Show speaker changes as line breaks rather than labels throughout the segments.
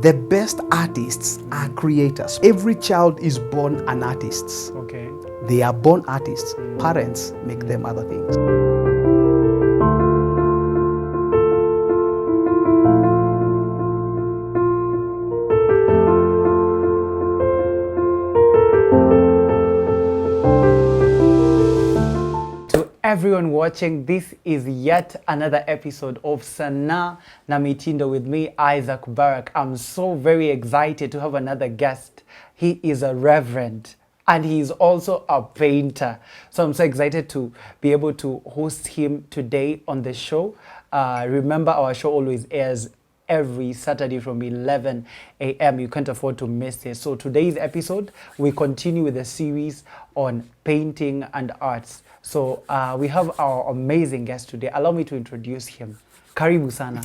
The best artists are creators. Every child is born an artist.
Okay.
They are born artists. Parents make them other things.
Everyone watching, this is yet another episode of Sanaa na Mitindo with me, Isaac Baraak. I'm so very excited to have another guest. He is a reverend and he is also a painter. So I'm so excited to be able to host him today on the show. Remember, our show always airs every Saturday from 11 a.m. You can't afford to miss it. So today's episode, we continue with the series on painting and arts. So we have our amazing guest today. Allow me to introduce him. Karibu sana.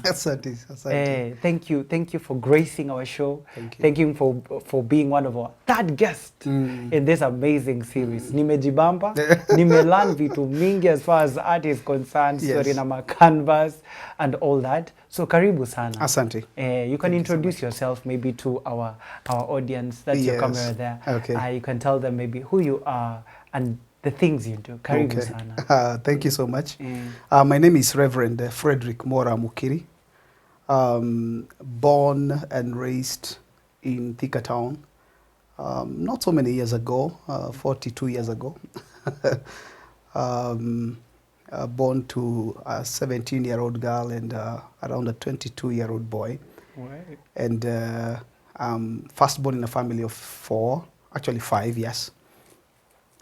Thank you for gracing our show. Thank you for being one of our third guests in this amazing series. Nimejibamba, nimelearn vitu mingi as far as art is concerned, story na ma canvas and all that. So karibu sana.
Asante.
You can introduce yourself maybe to our audience. That's your camera there.
Okay.
You can tell them maybe who you are and the things you do. Karibu sana.
Thank you so much. My name is Reverend Fredrick Mukiri. Born and raised in Thika Town. Not so many years ago, 42 years ago. Born to a 17-year-old girl and around a 22-year-old boy.
Right.
And first born in a family of 4, actually 5, yes.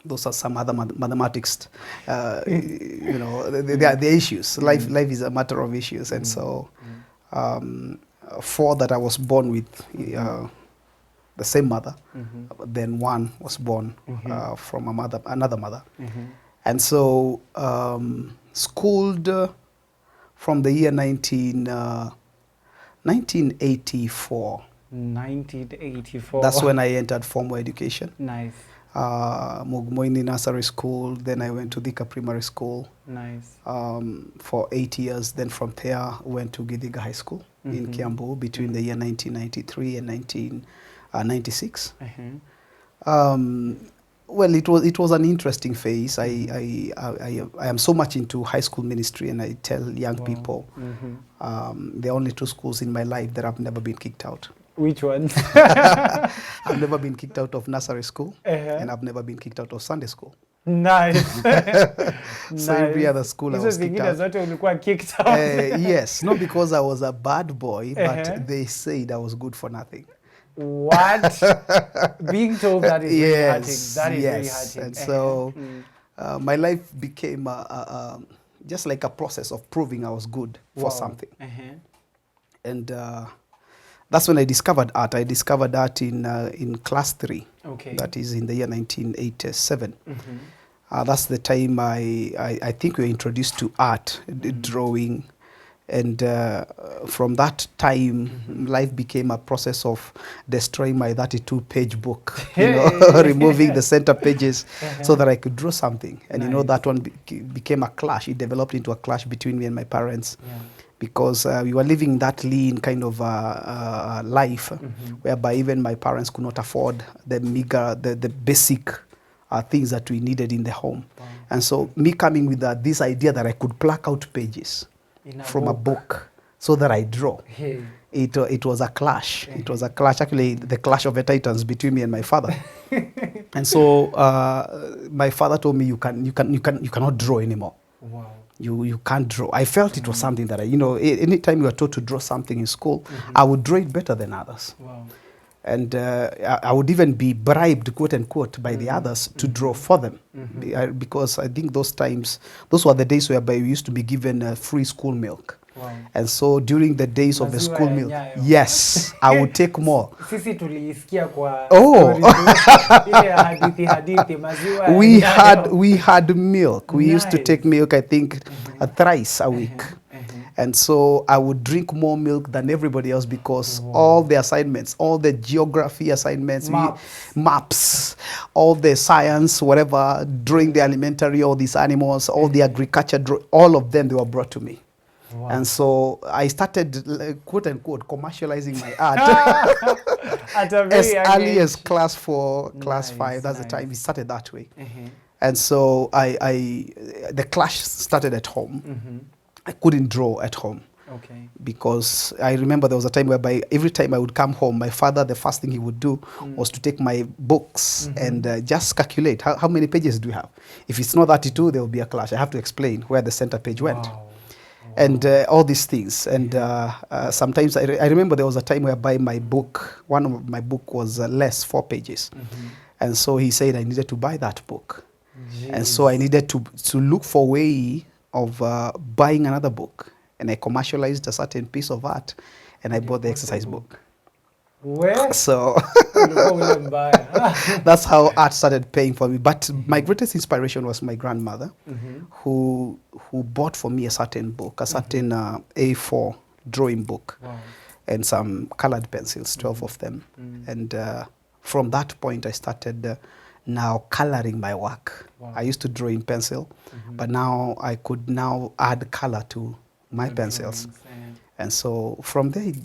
Those are some other mathematics, you know, they are the issues. Life is a matter of issues. And so 4 that I was born with the same mother, then 1 was born from another mother. And so schooled from the year 1984.
1984.
That's when I entered formal education.
Nice.
Mugmoini Nursery School, then I went to Thika Primary School.
Nice.
For 8 years. Then from there, went to Githiga High School in Kiambu between the year 1993 and 1996. Well, it was an interesting phase. I am so much into high school ministry, and I tell young people there are only 2 schools in my life that I've never been kicked out.
Which ones?
I've never been kicked out of nursery school, and I've never been kicked out of Sunday school.
Nice.
So every other school I was kicked out. Yes, not because I was a bad boy, but they said I was good for nothing.
What? Being told that is very hurting. That is very hurting.
And so my life became just like a process of proving I was good for something. And that's when I discovered art. I discovered art in class 3. Okay. That is in the year 1987. That's the time I think we were introduced to art, drawing. And from that time, life became a process of destroying my 32-page book, you know, removing the center pages so that I could draw something. And, you know, that one became a clash. It developed into a clash between me and my parents. Because we were living that lean kind of life, whereby even my parents could not afford the meager, the basic things that we needed in the home. And so me coming with this idea that I could pluck out pages from a book so that I draw, it was a clash. It was a clash, actually the clash of the titans between me and my father. And so my father told me, you cannot draw anymore. Wow. You can't draw. I felt it was something that you know, anytime you are taught to draw something in school, I would draw it better than others. Wow. And I would even be bribed, quote unquote, by the others to draw for them. Because I think those were the days whereby we used to be given free school milk. Wow. And so during the days of the school milk, yes, I would take more. We had milk. We used to take milk, I think, thrice a week. And so I would drink more milk than everybody else because all the assignments, all the geography assignments, maps, all the science, whatever, during the elementary, all these animals, all the agriculture, all of them, they were brought to me.
Wow.
And so I started, quote unquote, commercializing my art
At a very
as
young
early
age.
as class 4, class 5. That's the time it started that way. And so the clash started at home. I couldn't draw at home.
Okay.
Because I remember there was a time whereby every time I would come home, my father, the first thing he would do was to take my books and just calculate how many pages do you have. If it's not 32, there will be a clash. I have to explain where the center page went.
Wow.
And all these things. And sometimes I remember there was a time whereby one of my book was less 4 pages. And so he said I needed to buy that book.
Jeez.
And so I needed to look for a way of buying another book. And I commercialized a certain piece of art, and I bought the exercise book.
Where?
So that's how art started paying for me. But my greatest inspiration was my grandmother, who bought for me a certain book, a certain A4 drawing book, and some colored pencils, 12 of them. And from that point, I started now coloring my work. I used to draw in pencil, but now I could now add color to my pencils. And so from there, it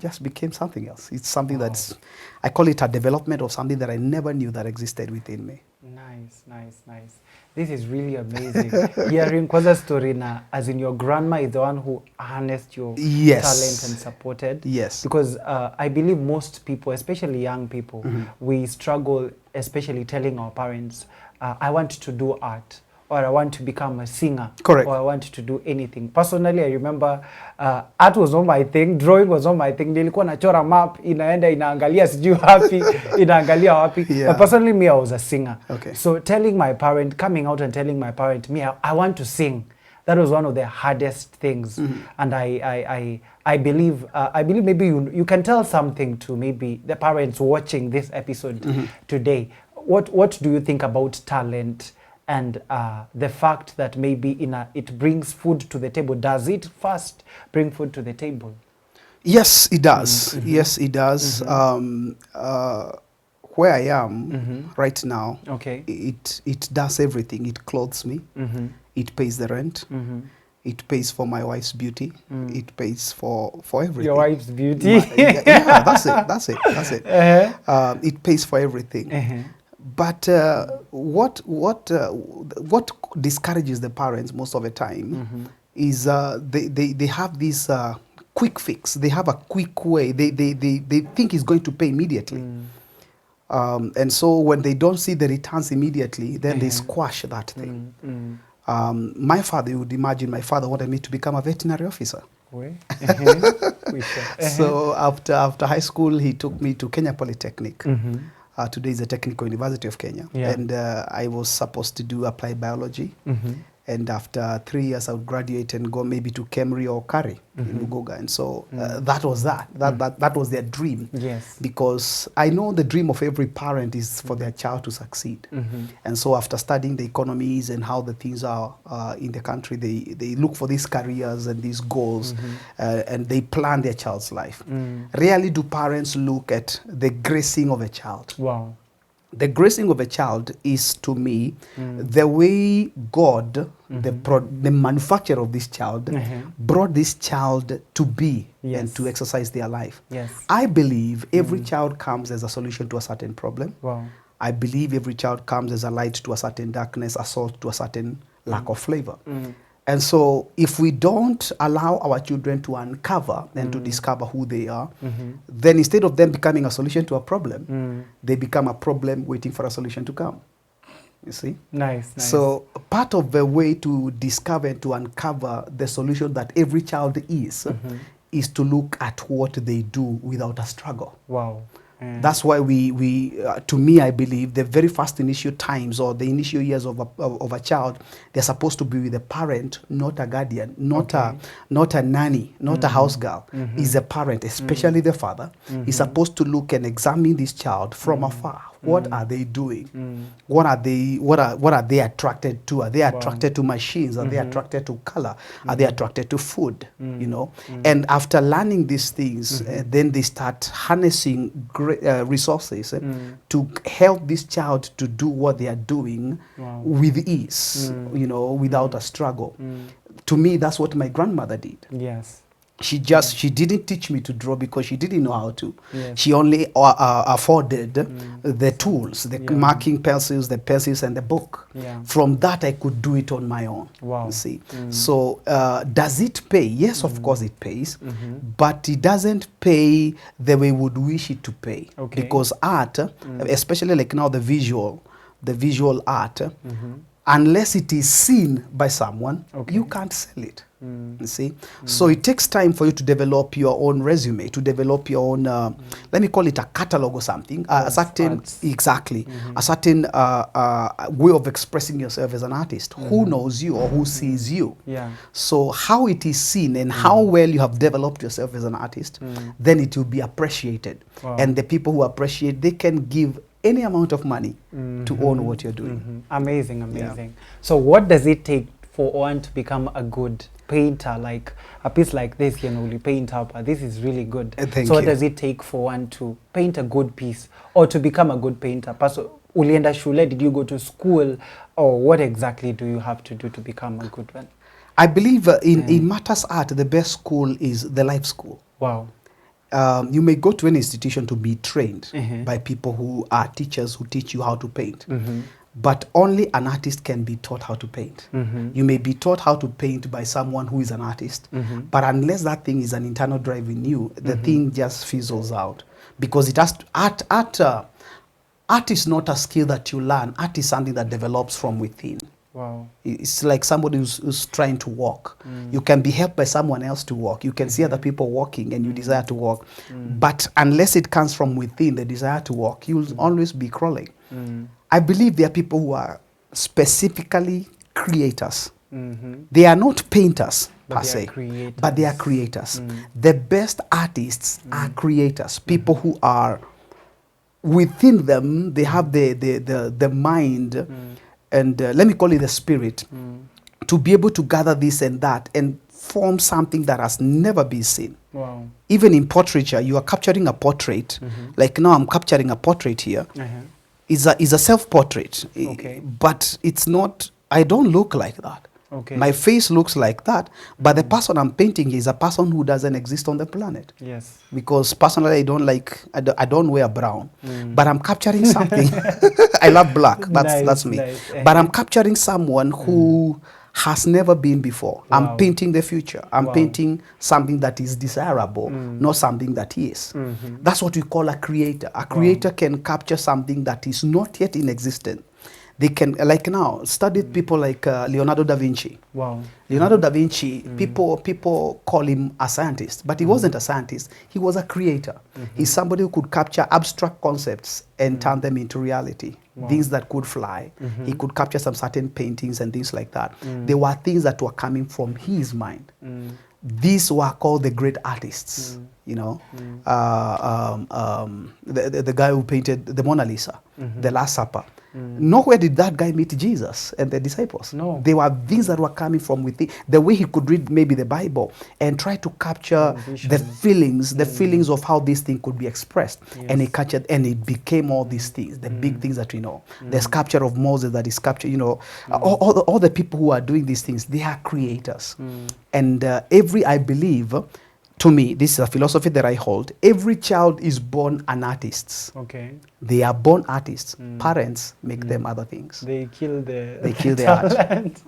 just became something else. It's something that's, I call it a development of something that I never knew that existed within me.
Nice, nice, nice. This is really amazing. Hearing Kwaza's story now, as in your grandma is the one who harnessed your talent and supported.
Yes.
Because I believe most people, especially young people, we struggle, especially telling our parents, I want to do art, or I want to become a singer.
Correct.
Or I want to do anything. Personally, I remember art was not my thing, drawing was not my thing. Nilikuwa nachora map, inaenda inaangalia sijui happy, inaangalia happy. But personally, me, I was a singer.
Okay.
So telling my parent, coming out and telling my parent, me, I want to sing. That was one of the hardest things. And I believe maybe you can tell something to maybe the parents watching this episode today. What do you think about talent? And the fact that maybe it brings food to the table. Does it first bring food to the table?
Yes, it does. Yes, it does. Where I am right now, it does everything. It clothes me. It pays the rent. It pays for my wife's beauty. It pays for everything.
Your wife's beauty?
Yeah, that's it. It pays for everything. But what discourages the parents most of the time is they have this quick fix. They have a quick way. They think it's going to pay immediately. And so when they don't see the returns immediately, then they squash that thing. My father, you would imagine, my father wanted me to become a veterinary officer. So after high school, he took me to Kenya Polytechnic. Today is the Technical University of Kenya. And I was supposed to do applied biology. And after 3 years, I would graduate and go maybe to Kemri or Kari in Lugoga. And so that was that. That was their dream.
Yes.
Because I know the dream of every parent is for their child to succeed. And so after studying the economies and how the things are in the country, they look for these careers and these goals and they plan their child's life. Rarely do parents look at the gracing of a child.
Wow.
The gracing of a child is, to me, the way God, the manufacturer of this child, brought this child to be and to exercise their life. I believe every child comes as a solution to a certain problem.
Wow.
I believe every child comes as a light to a certain darkness, a salt to a certain lack of flavor. And so if we don't allow our children to uncover and to discover who they are, then instead of them becoming a solution to a problem, they become a problem waiting for a solution to come. You see?
Nice.
So part of the way to discover and to uncover the solution that every child is to look at what they do without a struggle.
Wow.
That's why to me, I believe the very first initial times or the initial years of a child, they're supposed to be with a parent, not a guardian, not a nanny, not a house girl. Is a parent, especially the father, is supposed to look and examine this child from afar. What are they doing? What are they attracted to? Are they attracted to machines? Are they attracted to color? Are they attracted to food? You know, and after learning these things, then they start harnessing resources to help this child to do what they are doing with ease. You know, without a struggle. to me, that's what my grandmother did.
Yes.
She didn't teach me to draw because she didn't know how to.
Yes.
She only afforded the tools, the marking pencils, the pencils, and the book.
Yeah.
From that, I could do it on my own.
Wow.
You see. So does it pay? Yes, of course it pays, but it doesn't pay the way we would wish it to pay.
Okay.
Because art, especially like now the visual art, unless it is seen by someone, you can't sell it. You see, so it takes time for you to develop your own resume, to develop your own, let me call it a catalog or something, a certain a certain way of expressing yourself as an artist. Who knows you or who sees you?
Yeah.
So how it is seen and how well you have developed yourself as an artist, then it will be appreciated.
Wow.
And the people who appreciate, they can give any amount of money to own what you're doing.
Amazing, amazing. Yeah. So what does it take for one to become a good painter? Like a piece like this, you know, you paint up, this is really good. So what does it take for one to paint a good piece or to become a good painter? Ulienda shule, did you go to school, or what exactly do you have to do to become a good one?
I believe in matters art, the best school is the life school.
Wow.
You may go to an institution to be trained by people who are teachers who teach you how to paint. But only an artist can be taught how to paint. You may be taught how to paint by someone who is an artist, but unless that thing is an internal drive in you, the thing just fizzles out. Because it has to, art is not a skill that you learn. Art is something that develops from within.
Wow.
It's like somebody who's trying to walk. You can be helped by someone else to walk. You can see other people walking and you desire to walk. But unless it comes from within, the desire to walk, you'll always be crawling. I believe there are people who are specifically creators. They are not painters per se, but they are creators. The best artists are creators. People who are within them, they have the mind and let me call it the spirit to be able to gather this and that and form something that has never been seen.
Wow.
Even in portraiture, you are capturing a portrait. Like now I'm capturing a portrait here. Is a self-portrait, but it's not, I don't look like that. My face looks like that, but the person I'm painting is a person who doesn't exist on the planet.
Yes.
Because personally, I don't wear brown, but I'm capturing something. I love black, that's me.
Nice.
But I'm capturing someone who has never been before.
Wow.
I'm painting the future. I'm painting something that is desirable, not something that is. That's what we call a creator. A creator can capture something that is not yet in existence. They can, like now, study people like Leonardo da Vinci.
Wow.
Leonardo da Vinci, people call him a scientist, but he wasn't a scientist. He was a creator. He's somebody who could capture abstract concepts and turn them into reality. Wow. Things that could fly. He could capture some certain paintings and things like that. There were things that were coming from his mind. These were called the great artists. You know, the guy who painted the Mona Lisa, the Last Supper. Nowhere did that guy meet Jesus and the disciples.
No.
There were things that were coming from within. The way he could read maybe the Bible and try to capture the feelings of how this thing could be expressed. Yes. And he captured, and it became all these things, the big things that we know. The sculpture of Moses that is captured, you know, all the people who are doing these things, they are creators. And I believe, to me, this is a philosophy that I hold. Every child is born an artist. Okay. They are born artists. Parents make them other things.
They kill the
talent.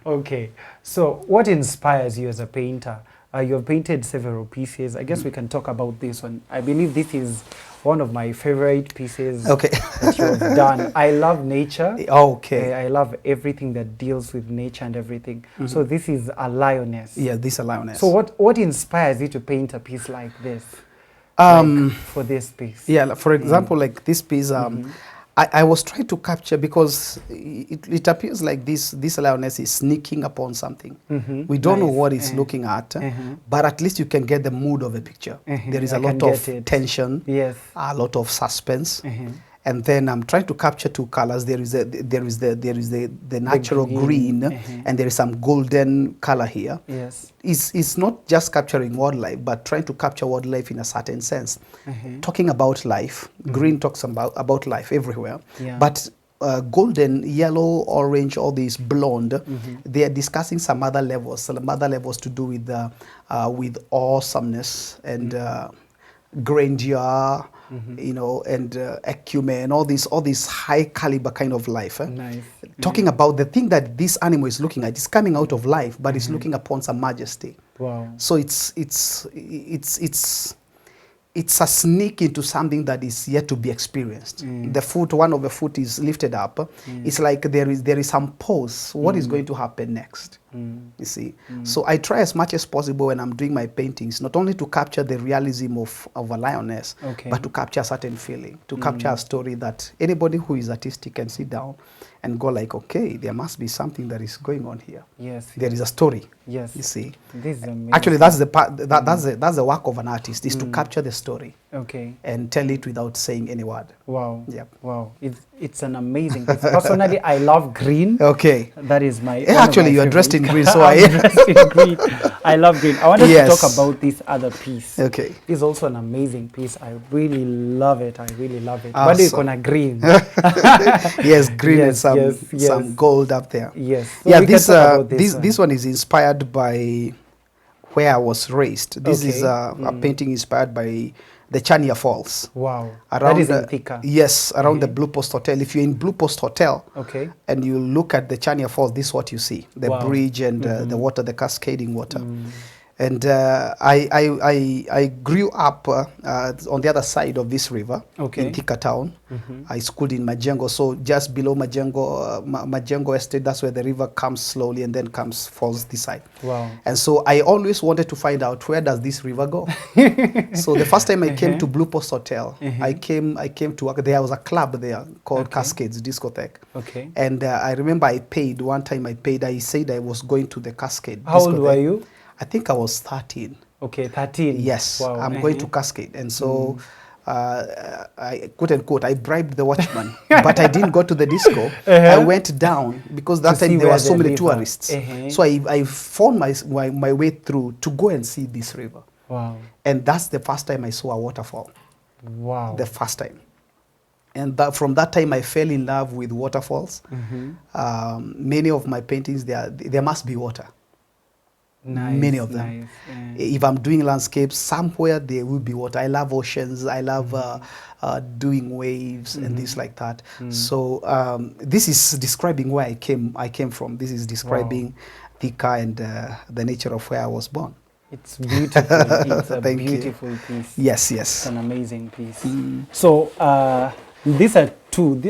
Okay. So what inspires you as a painter? You have painted several pieces. I guess we can talk about this one. I believe this is one of my favorite pieces that you have done. I love nature.
Okay.
I love everything that deals with nature and everything. So this is a lioness.
Yeah, this is a lioness.
So what inspires you to paint a piece like this? Like for this piece?
Yeah, for example, like this piece, I was trying to capture, because it appears like this lioness is sneaking upon something. We don't know what it's looking at, but at least you can get the mood of the picture. There is a lot of tension, a lot of suspense. And then I'm trying to capture two colors. There is the natural green, and there is some golden color here. Yes, it's not just capturing wildlife, but trying to capture wildlife in a certain sense. Talking about life, green talks about life everywhere. But golden, yellow, orange, all these blonde, they are discussing some other levels to do with awesomeness and grandeur, you know, and acumen, all these high caliber kind of life.
Nice.
Talking about the thing that this animal is looking at, it's coming out of life, but it's looking upon some majesty.
Wow.
So it's a sneak into something that is yet to be experienced. The foot, one of the foot is lifted up. It's like there is some pause. What is going to happen next? You see. So I try as much as possible when I'm doing my paintings, not only to capture the realism of a lioness, but to capture a certain feeling, to capture a story that anybody who is artistic can sit down and go like, okay, there must be something that is going on here.
Yes.
There is a story.
Yes.
You see.
This is amazing.
Actually, that's the part. That's the work of an artist, is to capture the story.
Okay.
And tell it without saying any word.
Wow.
Yep.
Wow. It's an amazing piece. Personally, I love green.
Okay.
That is my.
Actually, you are dressed in green, so
I'm dressed in green. I love green. I wanted to talk about this other piece.
Okay.
It's also an amazing piece. I really love it. I really love it.
Awesome.
What do you call green?
Yes, green and some gold up there.
Yes. So
yeah. This one is inspired by where I was raised. This is a painting inspired by the Chania Falls.
Wow.
Around
that is in Thika.
Yes, around the Blue Post Hotel. If you're in Blue Post Hotel, and you look at the Chania Falls, this is what you see: the bridge and the water, the cascading water. And I grew up on the other side of this river in Thika town. I schooled in Majengo, so just below Majengo Estate, that's where the river comes slowly and then falls this side.
Wow.
And so I always wanted to find out, where does this river go? So the first time I came to Blue Post Hotel, I came to work. There was a club there called Cascades Discotheque. And I remember I paid. One time I paid. I said I was going to the Cascade.
How old were you?
I think I was 13.
Okay, 13.
Yes,
wow.
I'm going to Cascade. And so, I, quote unquote, I bribed the watchman, but I didn't go to the disco. I went down because that time there were so many tourists. So I found my way through to go and see this river.
Wow.
And that's the first time I saw a waterfall.
Wow.
The first time. And from that time, I fell in love with waterfalls. Many of my paintings, there must be water.
Nice,
many of them.
Nice.
If I'm doing landscapes, somewhere there will be water. I love oceans. I love doing waves and things like that. So this is describing where I came from. This is describing Thika and the nature of where I was born.
It's beautiful. It's a beautiful piece.
Yes, yes.
It's an amazing piece. So these are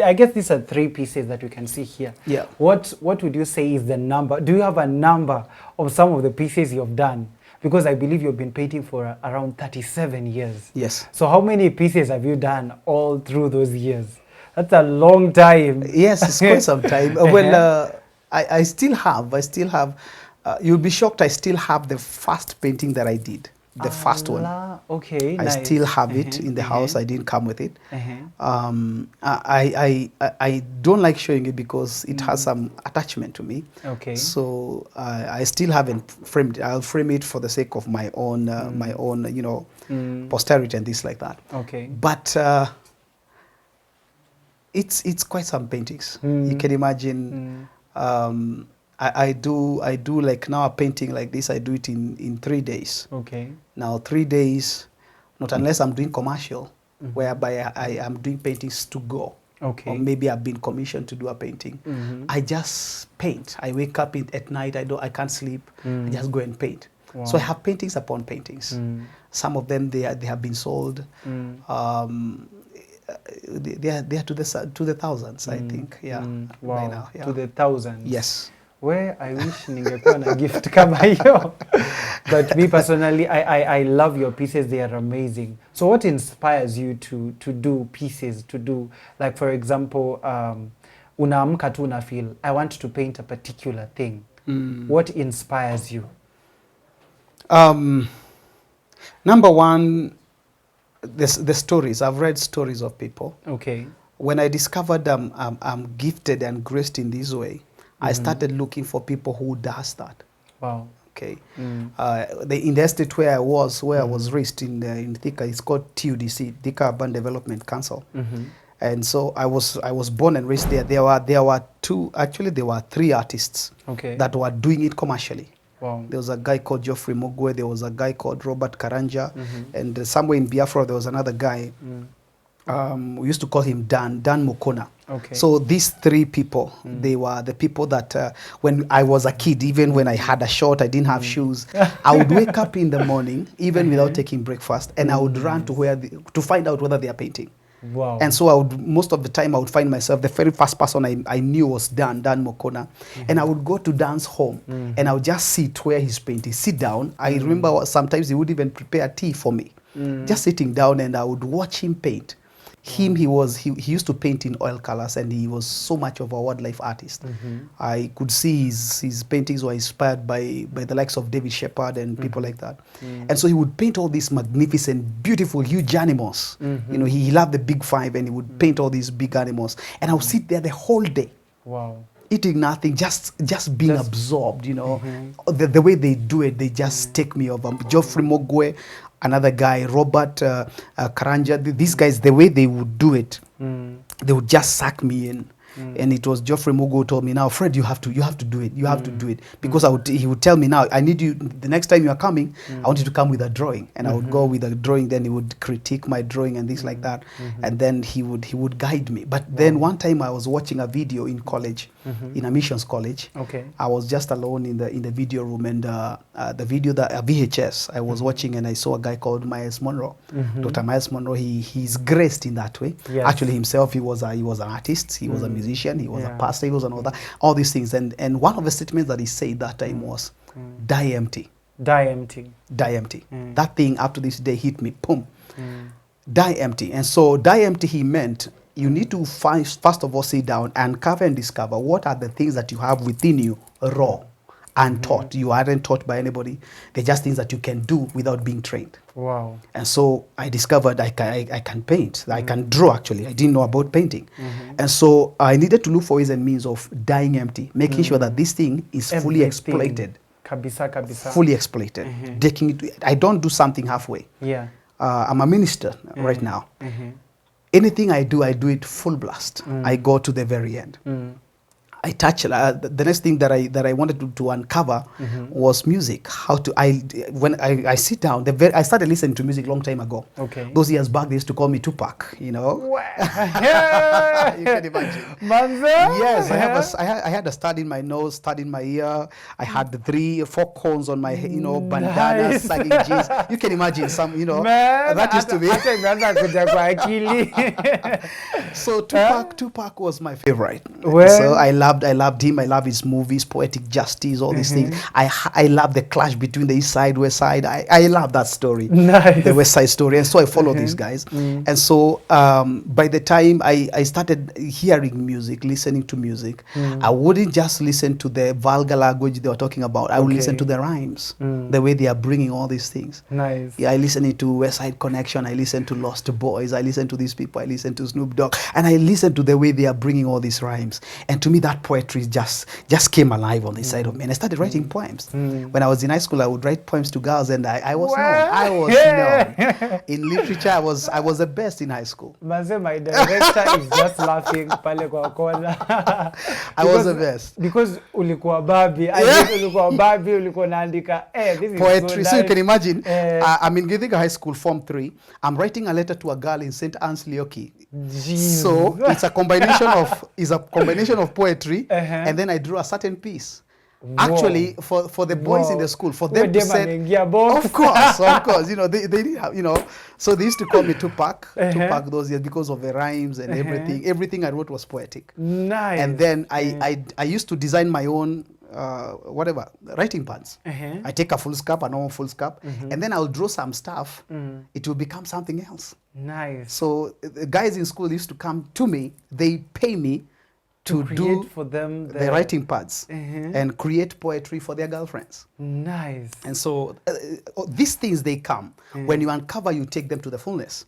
I guess these are 3 pieces that we can see here.
Yeah.
What would you say is the number? Do you have a number of some of the pieces you've done? Because I believe you've been painting for around 37 years.
Yes.
So how many pieces have you done all through those years? That's a long time.
Yes, it's quite some time. Well, I still have, you'll be shocked, I still have the first painting that I did. The first one.
Okay,
I still have it in the house. I didn't come with it. I don't like showing it because it has some attachment to me.
Okay.
So I still haven't framed it. I'll frame it for the sake of my own, posterity and things like that.
Okay.
But it's quite some paintings. You can imagine. I do like now a painting like this, I do it in 3 days.
Okay.
Now 3 days, not unless I'm doing commercial, whereby I am doing paintings to go.
Okay.
Or maybe I've been commissioned to do a painting. I just paint. I wake up at night, I can't sleep, I just go and paint.
Wow.
So I have paintings upon paintings. Some of them they have been sold. They are to the thousands, I think. Yeah.
Wow.
By now, yeah.
To the thousands.
Yes.
Where I wish ningekuwa na gift kama hiyo. But me personally, I love your pieces. They are amazing. So what inspires you to do pieces, to do, like for example, unaamka tu na feel, I want to paint a particular thing. What inspires you?
Number one, the stories. I've read stories of people.
Okay.
When I discovered I'm gifted and graced in this way, I started looking for people who does that.
Wow.
Okay. In the estate where I was raised in Thika, it's called TUDC, Thika Urban Development Council. And so I was born and raised there. There were three artists that were doing it commercially.
Wow.
There was a guy called Geoffrey Mogwe, there was a guy called Robert Karanja, and somewhere in Biafra there was another guy. We used to call him Dan Mukona.
Okay.
So these three people, they were the people that when I was a kid, even when I had a short, I didn't have shoes, I would wake up in the morning, even without taking breakfast, and I would run to find out whether they are painting.
Wow.
And so most of the time I would find myself, the very first person I knew was Dan Mokona. And I would go to Dan's home and I would just sit where he's painting, sit down. I remember sometimes he would even prepare tea for me, just sitting down, and I would watch him paint. He used to paint in oil colors, and he was so much of a wildlife artist. I could see his paintings were inspired by the likes of David Shepard and people like that. And so he would paint all these magnificent, beautiful, huge animals. You know, he loved the big five, and he would paint all these big animals. And I would sit there the whole day. Wow. Eating nothing, just being absorbed, you know. The way they do it, they just take me over. Geoffrey Mogwe, another guy, Robert Karanja, these guys, the way they would do it, they would just suck me in. And it was Geoffrey Mogwe who told me, now, Fred, you have to do it. You have to do it. Because he would tell me, now, I need you, the next time you are coming, I want you to come with a drawing. And I would go with a drawing, then he would critique my drawing and things like that. And then he would guide me. But then one time I was watching a video in college, in a missions college. Okay. I was just alone in the video room, and the video, a VHS, I was watching, and I saw a guy called Miles Monroe. Dr. Miles Monroe, he's graced in that way. Yes. Actually, himself, he was an artist, he was a musician, he was a pastor, he was all these things. And one of the statements that he said that time was, die empty. Die empty. Die empty. That thing up to this day hit me, boom. Die empty. And so die empty, he meant you need to first of all sit down and uncover and discover what are the things that you have within you, raw, untaught. You aren't taught by anybody. They're just things that you can do without being trained. Wow. And so I discovered I can paint. I can draw, actually. I didn't know about painting. And so I needed to look for ways and means of dying empty, making sure that this thing is fully exploited. Kabisa. Fully exploited. Taking it, I don't do something halfway. Yeah. I'm a minister right now. Anything I do it full blast. I go to the very end. I touch the next thing that I wanted to uncover was music. When I sit down, I started listening to music long time ago. Okay. Those years back, they used to call me Tupac. You know. You can imagine. Yes, I had a stud in my nose, stud in my ear. I had the 3 or 4 cones on my head, you know, bandanas, sagging jeans. You can imagine some, you know. Man, that used to be. So Tupac was my favorite. So I loved him. I love his movies, Poetic Justice, all these things. I love the clash between the East Side, West Side. I love that story. Nice. The West Side Story. And so I follow these guys. And so by the time I started hearing music, listening to music, I wouldn't just listen to the vulgar language they were talking about. I would listen to the rhymes, the way they are bringing all these things. Nice. Yeah, I listen to West Side Connection. I listen to Lost Boys. I listen to these people. I listen to Snoop Dogg. And I listen to the way they are bringing all these rhymes. And to me, that poetry just came alive on the side of me. And I started writing poems. When I was in high school, I would write poems to girls, and I was known. I was known. In literature, I was the best in high school. My director is just laughing. I was the best. Because ulikuwa babi. Ulikuwa babi, ulikuwa naandika. This is poetry. So you can imagine, I'm in Githiga High School, Form 3. I'm writing a letter to a girl in St. Anne's, Leoki. Jeez. So it's a combination of poetry, and then I drew a certain piece. Whoa. Actually, for the boys in the school, for them to say, of course, you know, they didn't have, you know, so they used to call me Tupac those years because of the rhymes and everything. Everything I wrote was poetic. Nice. And then I used to design my own writing pads. I take a foolscap, a normal foolscap, and then I'll draw some stuff. It will become something else. Nice. So the guys in school used to come to me. They pay me to do for them the writing pads and create poetry for their girlfriends. Nice. And so these things, they come. When you uncover, you take them to the fullness.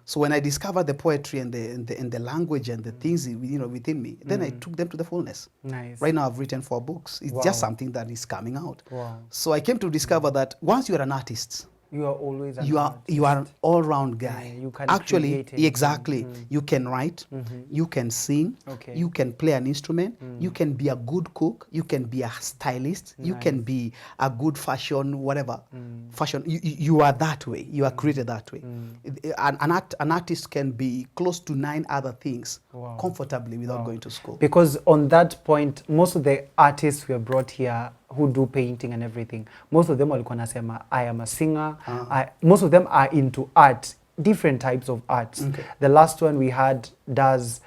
So when I discovered the poetry and the language and the things, you know, within me, then I took them to the fullness. Nice. Right now I've written 4 books. It's just something that is coming out. Wow. So I came to discover that once you're an artist,
You are always an
you are an all-round guy.
Yeah, you can
actually
create anything.
exactly. You can write, you can sing, you can play an instrument, you can be a good cook, you can be a stylist, you can be a good fashion whatever fashion. You are that way. You are created that way. An artist can be close to 9 other things comfortably without going to school.
Because on that point, most of the artists we have brought here who do painting and everything, most of them walikuwa nasema I am a singer. Most of them are into art, different types of arts. The last one we had does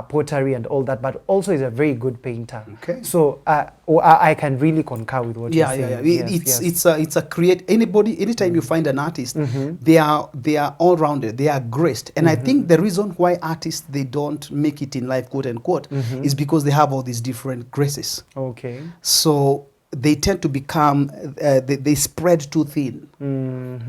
pottery and all that, but also is a very good painter. So I can really concur with what you're saying.
It's a create. Anytime you find an artist, they are all rounded, they are graced. And I think the reason why artists, they don't make it in life, quote unquote, is because they have all these different graces. So they tend to become, they spread too thin.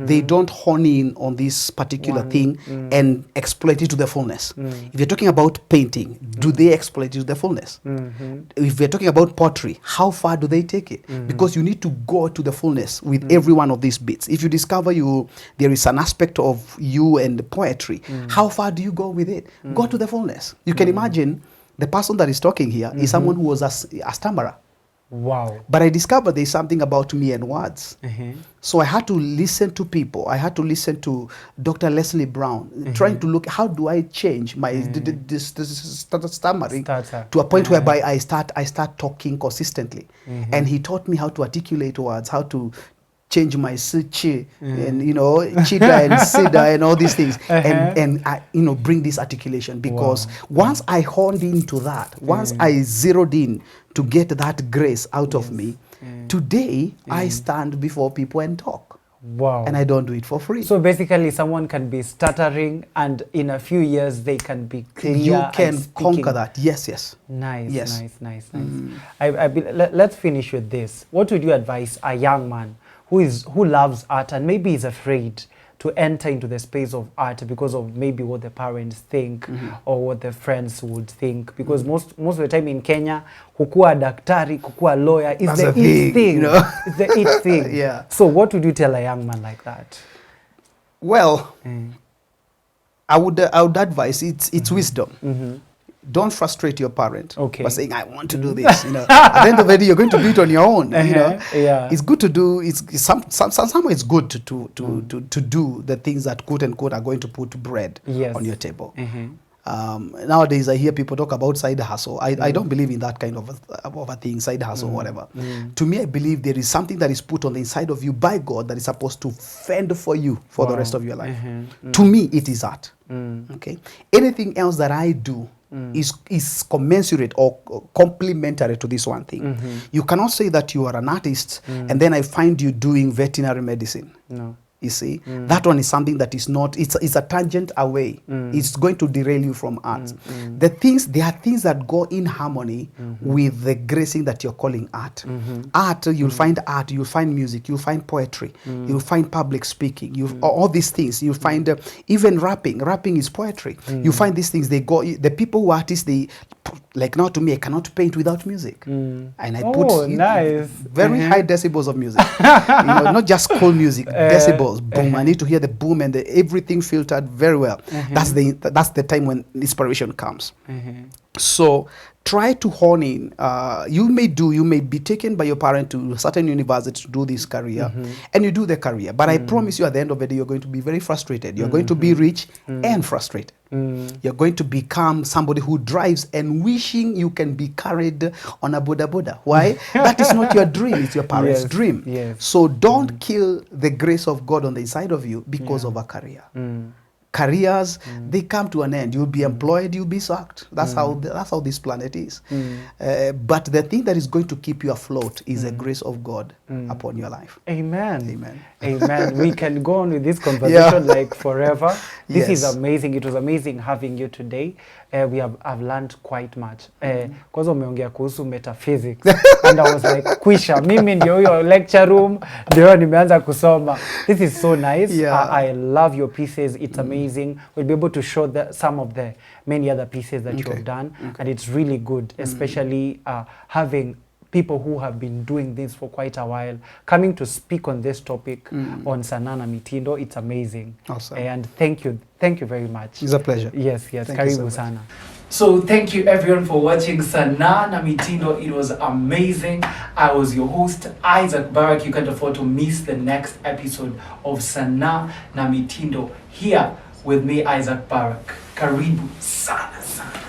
They don't hone in on this particular thing and exploit it to the fullness. If you're talking about painting, do they exploit it to the fullness? If we're talking about pottery, how far do they take it? Because you need to go to the fullness with every one of these bits. If you discover there is an aspect of you and poetry, how far do you go with it? Go to the fullness. You can imagine the person that is talking here is someone who was a stammerer. But I discovered there's something about me and words. So I had to listen to people. I had to listen to Dr. Leslie Brown, trying to look, how do I change my this stammering to a point whereby I start talking consistently. And he taught me how to articulate words, how to change my chi and chida and sida and all these things, and I bring this articulation, because once I honed into that, once I zeroed in to get that grace out of me, today I stand before people and talk. And I don't do it for free.
So basically someone can be stuttering and in a few years they can be clear.
You can conquer that. Yes.
Nice. Let's finish with this. What would you advise a young man who loves art and maybe is afraid to enter into the space of art because of maybe what the parents think or what the friends would think? Because most of the time in Kenya, kukua daktari, kukua lawyer is the it thing. It's the it thing. So what would you tell a young man like that?
Well, I would advise it's wisdom. Don't frustrate your parent by saying, I want to do this. At the end of the day, you're going to do it on your own. It's good to do. Somewhere it's good to do the things that, quote unquote, are going to put bread on your table. Nowadays, I hear people talk about side hustle. I don't believe in that kind of a thing, side hustle, whatever. To me, I believe there is something that is put on the inside of you by God that is supposed to fend for you for the rest of your life. To me, it is art. Okay. Anything else that I do is commensurate or complementary to this one thing. You cannot say that you are an artist and then I find you doing veterinary medicine. No. You see, that one is something that is not, it's a tangent away. It's going to derail you from art. There are things that go in harmony with the gracing that you're calling art. Art, you'll find art, you'll find music, you'll find poetry, you'll find public speaking, all these things. You'll find even rapping. Rapping is poetry. You find these things, the people who are artists, like now to me, I cannot paint without music. And I put very high decibels of music. Not just cool music, decibels. Boom! I need to hear the boom and everything filtered very well. That's the time when inspiration comes. So try to hone in. You may be taken by your parent to a certain university to do this career, and you do the career. But I promise you, at the end of the day, you're going to be very frustrated. You're going to be rich and frustrated. You're going to become somebody who drives and wishing you can be carried on a boda boda. Why? That is not your dream. It's your parents' dream. So don't kill the grace of God on the inside of you because of a career. Careers, they come to an end. You'll be employed, you'll be sacked. That's how this planet is. But the thing that is going to keep you afloat is the grace of God upon your life.
Amen. We can go on with this conversation like forever. This is amazing. It was amazing having you today. I've learned quite much. Because umeongea kuhusu metaphysics. And I was like, kwisha, mimi ndio your lecture room, ndio nimeanza kusoma. This is so nice. I love your pieces. It's amazing. We'll be able to show some of the many other pieces that you have done. And it's really good, especially having people who have been doing this for quite a while, coming to speak on this topic on Sanaa na Mitindo. It's amazing.
Awesome.
And thank you very much.
It's a pleasure.
Yes,
Thank you
karibu
so much.
sana. So thank you everyone for watching Sanaa na Mitindo. It was amazing. I was your host, Isaac Baraak. You can't afford to miss the next episode of Sanaa na Mitindo here with me, Isaac Baraak. Karibu sana sana.